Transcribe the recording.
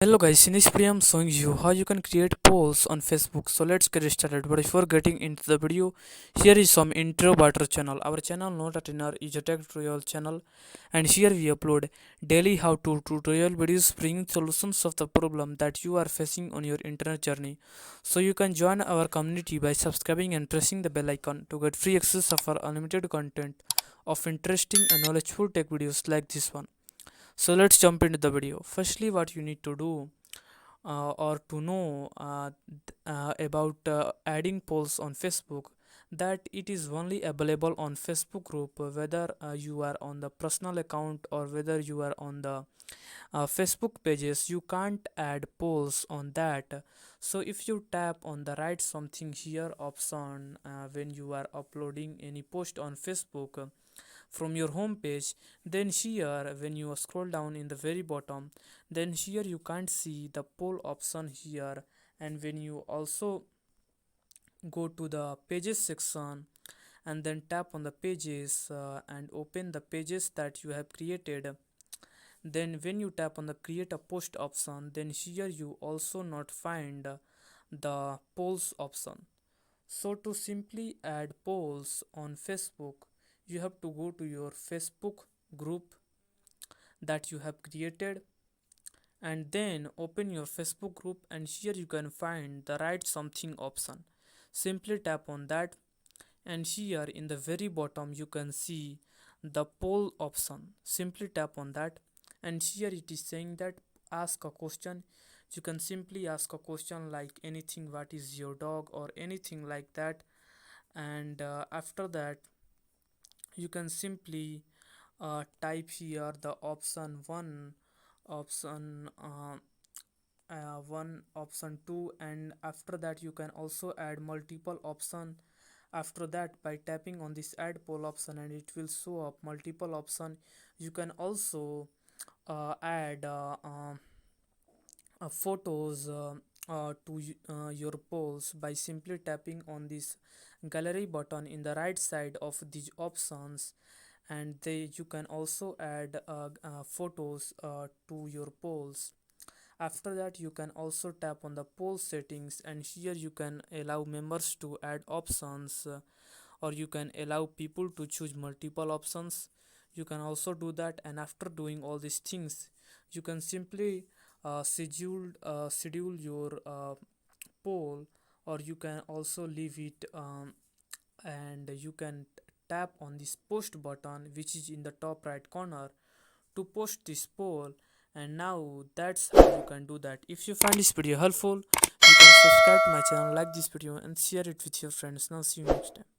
Hello guys, in this video I'm showing you how you can create polls on Facebook. So let's get started. But before getting into the video, here is some intro about our channel. Our channel Noteartener is a tech tutorial channel, and here we upload daily how-to tutorial videos bringing solutions of the problem that you are facing on your internet journey. So you can join our community by subscribing and pressing the bell icon to get free access of our unlimited content of interesting and knowledgeable tech videos like this one. So let's jump into the video. Firstly, what you need to do or to know about adding polls on Facebook, that it is only available on Facebook group, whether you are on the personal account or whether you are on the Facebook pages. You can't add polls on that. So if you tap on the write something here option when you are uploading any post on Facebook from your home page, then here when you scroll down in the very bottom, then here you can't see the poll option here. And when you also go to the pages section and then tap on the pages and open the pages that you have created, then when you tap on the create a post option, then here you also not find the polls option. So to simply add polls on Facebook, you have to go to your Facebook group that you have created and then open your Facebook group, and here you can find the write something option. Simply tap on that, and here in the very bottom you can see the poll option. Simply tap on that, and here it is saying that ask a question. You can simply ask a question like anything, what is your dog, or anything like that. And after that you can simply type here the option 1, option 1, option 2, and after that you can also add multiple option after that by tapping on this add poll option, and it will show up multiple option. You can also add photos to your polls by simply tapping on this gallery button in the right side of these options, and you can also add photos to your polls. After that you can also tap on the poll settings, and here you can allow members to add options, or you can allow people to choose multiple options. You can also do that, and after doing all these things you can simply schedule your poll, or you can also leave it, and you can tap on this post button which is in the top right corner to post this poll. And now that's how you can do that. If you find this video helpful, you can subscribe to my channel, like this video, and share it with your friends. Now see you next time.